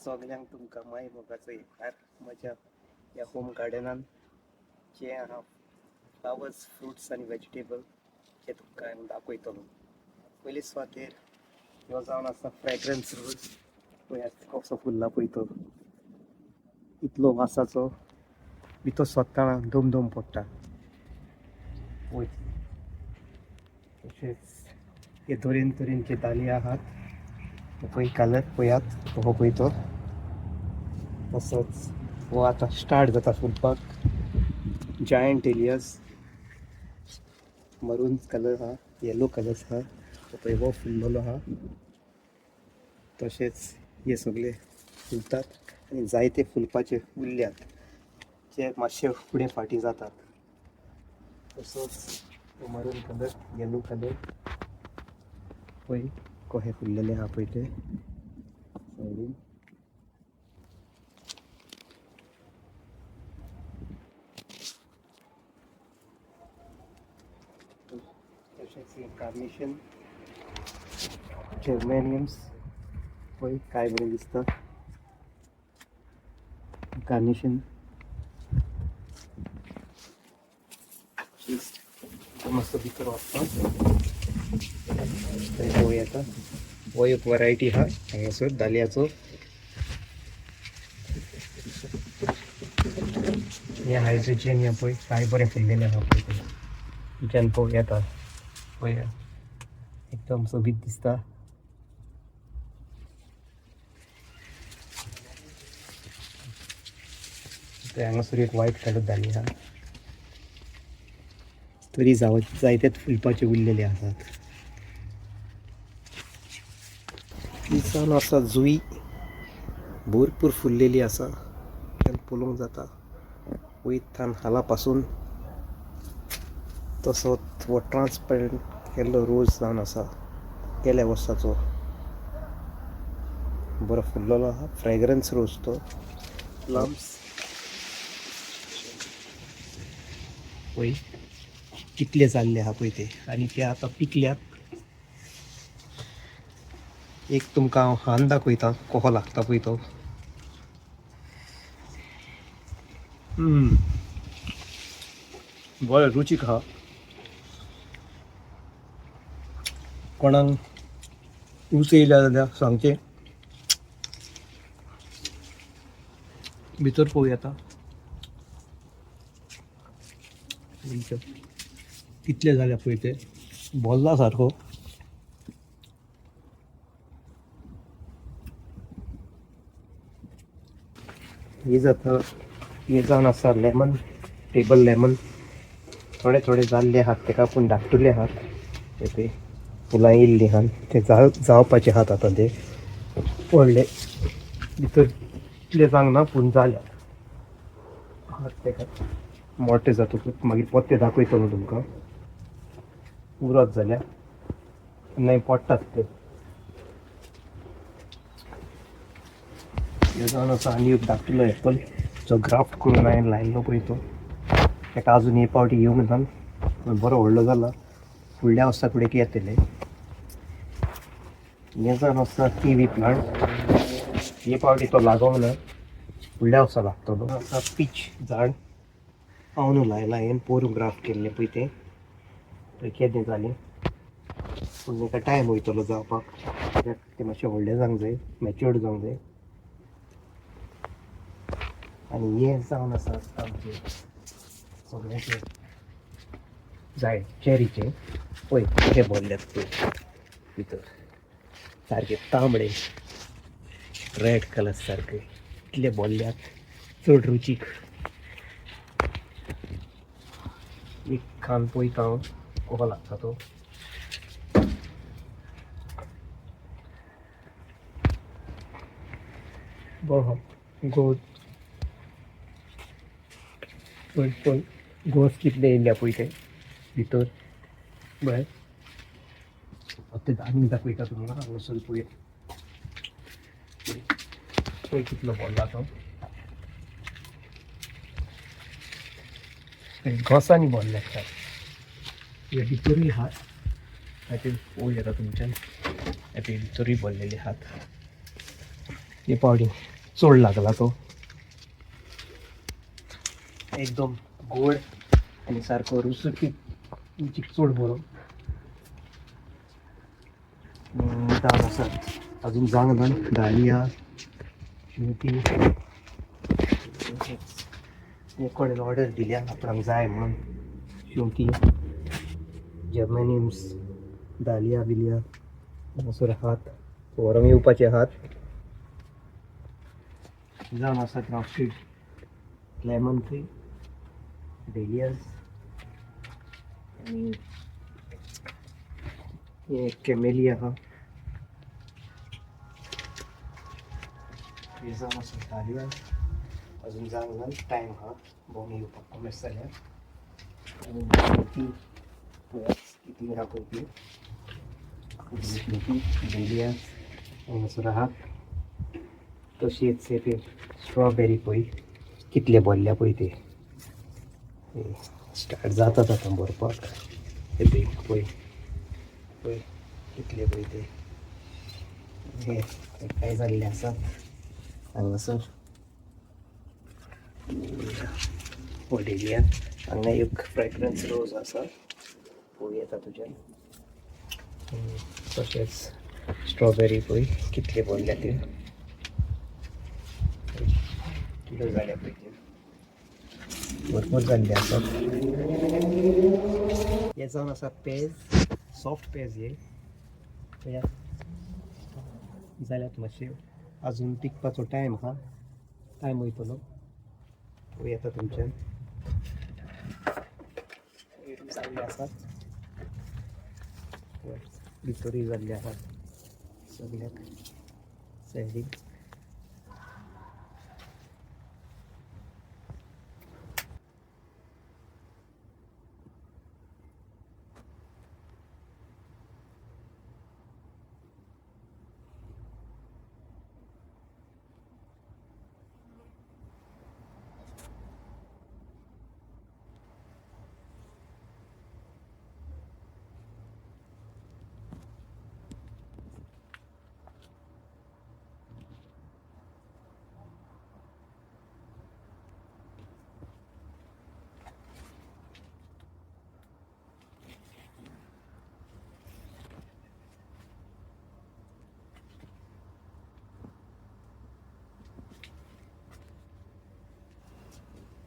सगल्यांक तुमकां माय मोगाचो एक मजा या होम गार्डनान जे आहा फ्लावर्स फ्रुट्स आनी वेजिटेबल जे तुमकां दाखयतलो. पयली सुवातेर ह्यो जावन आसा फ्रेग्रन्स रोज. पळयात कसो फुल्ला पळय तो, इतलो वासाचो भितर स्वता दम दम पडटा. वय तशेंच हे तरेन तरेनचे दालिया आहात. पळय कलर पळयात हो पळय तो. तसोच हो आतां स्टार्ट जाता फुलपाक. जायंट एलियस मरून कलर आहा, येलो कलर्स आहा. पळय हो फुल्लोलो आहा. तशेंच हे सगळे फुलतात आनी जायते फुलपाचे उरल्यात जे मातशे फुडें फाटीं जातात. तसोच मरून कलर, येलो कलर पळय कशे फुल्लेले आहा पळय ते सायडीन. तशेंच हे कार्नेशन, जर्मेनियम्स पळय काय बरें दिसता. कार्नेशन मस्त भितर वचता. हो येता, हो एक वरायटी आहा हांगासर दालियाचो. हे हायड्रोजन हे पळय काय बरें फुल्लेले आहा पळय ते. तुमच्यान पळोवं येता पळय एकदम सोबीत दिसता. हांगासर एक व्हायट कलर दाली आहा. तरी जायते फुलपाचे उरलेले आसात. ही जावन आसा जुई, भरपूर फुललेली आसा. पळोवंक जाता वयरच्यान हाला पासून. तसोच हो ट्रान्सपरंट येलो रोज जावन आसा गेल्या वर्साचो. बरो फुल्लोलो आहा. फ्रेग्रन्स रोज तो. प्लम्स पळय कितले जाल्ले आहा पळय ते, आनी ते आतां पिकल्यात. एक तुमकां हांव हान दाखयता कसो लागता पळय तो. बरो रुचीक आहा. कोणाक ऊस येयल्या जाल्यार सांगचें. भितर पळोवं येता कितले जाल्या पळय ते. भरला सारको. हे जाता हे जावन आसा लेमन, टेबल लेमन. थोडे थोडे जाल्ले आहात तेका पूण धाकटुले आहात. ते फुलां येयल्लीं आहात. ते जावपाचे आहात आतां ते व्हडले. भितर इतले जावंक ना पूण जाल्यात. तेका मोठे जातकूच मागीर पोते दाखयतलो तुमकां. उरत जाल्यार नाही पडटात ते. हे जावन आसा आनी एक धाकटुलो एप्पल जो ग्राफ्ट करून हांवें लायल्लो पळय तो. ताका आजून हे पावटी येवंक ना पूण बरो व्हडलो जाला. फुडल्या वर्सा फुडें येतले. हे जावन आसा किवी प्लांट. हे पावटी तो लागोंक ना, फुडल्या वर्सा लागतलो. आसा पीच झाड. हांव लायला हांवें पोरून ग्राफ्ट केल्लें पळय तें. थंय केदें जालें पूण ताका टायम वयतलो जावपाक. कित्याक ते मातशें व्हडले जावंक जाय, मॅच्युअर्ड जावंक जाय. आनी हे जावन आसा आमचे सगळ्याचे जाय चेरीचे. पळय कशे भरल्यात पळय भितर. सारके तांबडे रेड कलर सारके इतले भरल्यात. चड रुचीक. एक खान पळयता हांव कसो लागता तो. बरो गोड पळय पळय गोस कितले येयल्या पळय ते भितर. बरें ते आनी दाखयता तुमकां. हांगासर पळय पळय कितलो भरला तो. घोसांनी भरल्यात काय. हे भितरूय आहात. हाचेर पळोवं येता तुमच्यान. हे भितरूय भरलेले आहात. हे पावटी चोड लागला तो एकदम गोड आणि सारखं रुसुकीत रुचीक चोड बरो जावन आसात अजून जांग डालिया शेवटी कोणें ऑर्डर दिल्या आपणाक जाय म्हणून शेवटी जर्मनिम्स दालिया बिलिया हांगासर आहात व्हरोंक येवपाचे आहात जावन आसात रावस्टेड लेमन ट्री डेलियाज आणि हे कॅमेलिया आहा हे जावन आसात दालिया अजून जांग टायम आहा भोंवून येवपाक कॉमेर्स जाल्यार आणि कितली आहा पळय ती डेलिया हांगासर आहा तशीच ते स्ट्रॉबेरी पळय कितले भरल्या पळय ते स्टार्ट जातात आतां भरपाक ते पळय पळय कितले पळय ते हे काय जाल्ले आसात हांगासर डेलिया हांगा एक फ्रेग्रन्स रोज आसा पळय येता तुज्यान तशेंच स्ट्रॉबेरी पळय कितले भरल्या ते किलो जाल्या पळय ते भरपूर जाल्ले आसात हे जावन आसा पेज सॉफ्ट पेज हे जाल्यात मातशे अजून पिकपाचो टायम आहा टायम वयतलो पळय येता तुमच्यान जाल्ले आसात भितरूय जाल्ले आसात सगळ्याक सायडीक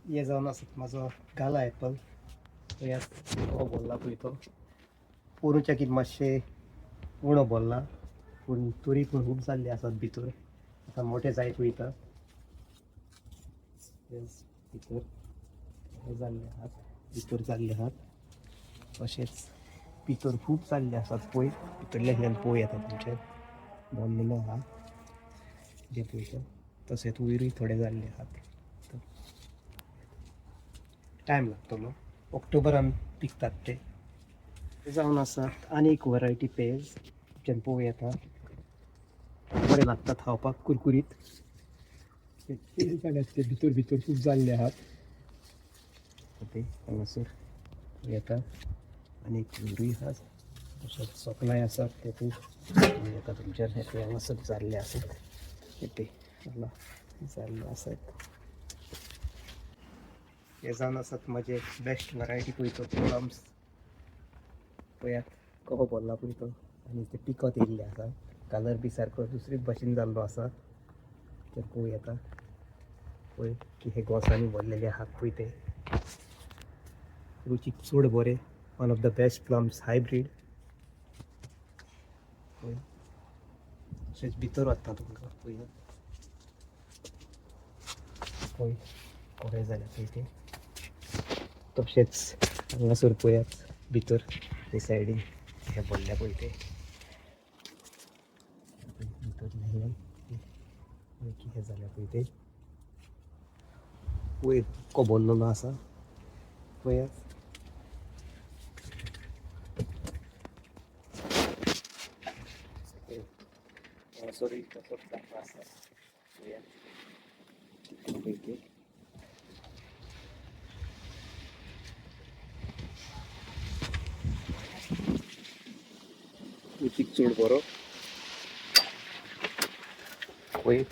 हे जावन आसात म्हाजो गाला एप्पल हो बोल्ला पळय तो पोरूच्या कितें मातशें उणो बोल्ला पूण तरी पूण खूब जाल्ले आसात भितर आतां मोठे जायत वयता भितर हे जाल्ले आहात भितर जाल्ले आहात तशेंच भितर खूब जाल्ले आसात पळय भितरल्यान पळय येता तुमचे बोल्लेलो आहा जे पळयता तशेंच वयरूय थोडे जाल्ले आहात टायम लागतलो ऑक्टोबरान पिकतात ते जावन आसात आनी एक वरायटी पेज जेन पळय येता बरे लागतात खावपाक कुरकुरीत जाल्यार ते भितर भितर खूब जाल्ले आहात ते हांगासर येता आनी एक वयरूय आहा तशेंच सोकलाय आसात ते खूब येता तुमच्यान हे हांगासर जाल्ले आसात ते जाल्ले आसात हे जावन आसात म्हाजे बेस्ट वरायटी पळय तो प्लम्स पळयात कहो बोल्ला पळय तो आनी ते पिकत येयल्ले आसा कलर बी सारको दुसरेच भाशेन जाल्लो आसा ते पळय येता पळय की हे गोसांनी भरलेले आहात पळय ते रुचीक चड बरे one of the best plums hybrid पळय तशेंच भितर वता तुमकां पळय पळय बरे जाल्या पळय ते तशेंच हांगासर पळयात भितर ते सायडीन हे भरल्या पळय ते भितर हे जाल्या पळय ते पळय इतको भरलेलो आसा पळयात सॉरी तसोच जाता आसा पळयात पळय ते रुचीक चड बरो पळय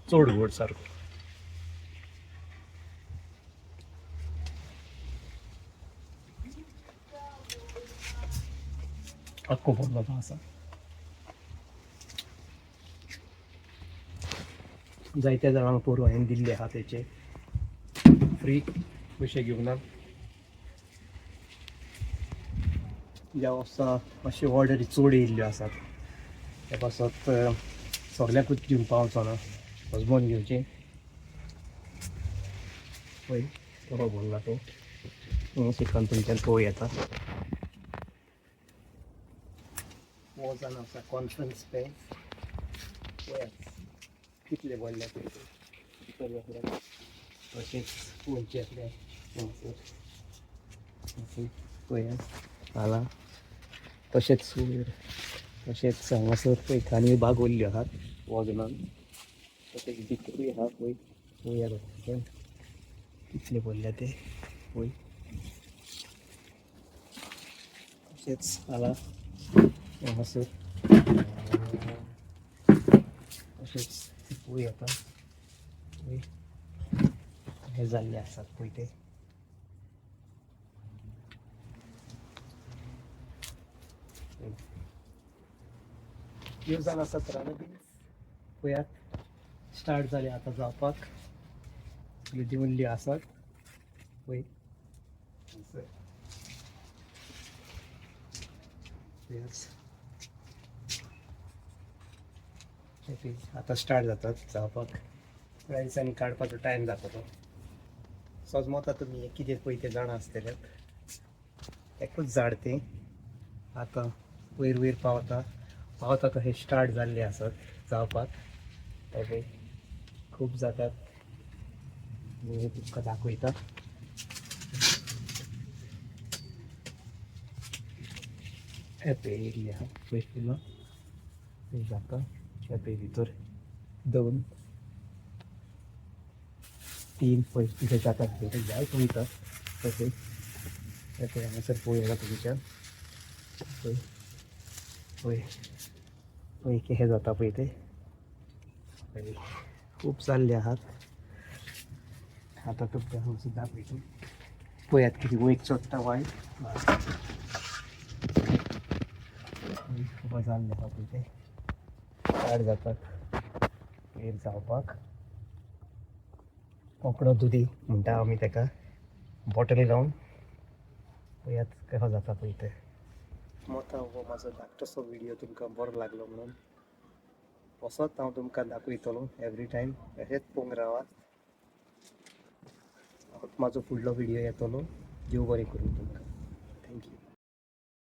चड व्हड सारको. आख्खो भरलो तो आसा. जायत्या जाणांक पोरू हांवें दिल्ले आहा तेचे फ्री, पयशे घेवना. ज्या वर्सा मातशे ऑर्डरी चड येयल्ल्यो आसात त्या पासत सगळ्याकूच दिवंक पावचो ना, हजबंड घेवचे. पळय बरो बोलला तो चिकन तुमच्यान पोव येता. हो जावन आसा कॉन्फरन्स पे पळयात कितले व्हडले तशेंच पोवचे आपले पळयात हांगा तशेंच वयर तशेंच हांगासर पळय खांदयो बागोल्ल्यो आहात वजनान. तशेंच भितरूय आहा पळय पळयात कितले व्हडले ते पळय. तशेंच हांगासर तशेंच पळय आतां पळय हे जाल्ले आसात पळय ते. ह्यो जावन आसात रानो बीन्स. पळयात स्टार्ट जाले आतां जावपाक. ह्यो दिवल्ल्यो आसात पळय. आतां स्टार्ट जातात जावपाक. थोड्या दिसांनी काडपाचो टायम जाता तो. समजता तुमी हे कितें पळय तें जाणा आसतलें. एकूच झाड तें आतां वयर वयर पावता पावता तशें स्टार्ट जाल्ले आसात जावपाक. पळय खूब जातात. हे तुमकां दाखयता. येपय येयल्ले आहा पळय फुलां जाता. येपय भितर 2 3 पळय कितें जातात पळय जाय पळयता. तशें येपय हांगासर पळोवया तुमच्यान पळय पळय पळय केशें जाता पळय तें. पळय खूब जाल्ले आहात. आतां तुमकां हांगासर दाखयता. पळयात कितें वयर चडटा वायट खूब जाल्ले आहा पळय ते. स्टार्ट जातात वयर जावपाक. कोंकणो दुदी म्हणटा आमी तेका. बॉटल घालून पळयात कसो जाता पळय ते. मोता हो म्हाजो धाकटोसो व्हिडियो तुमकां बरो लागलो म्हणून असोच हांव तुमकां दाखयतलो एवरी टायम. अशेंच पळोवंक रावात. म्हाजो फुडलो व्हिडियो येतलो. देव बरें करूं तुमकां. थँक्यू.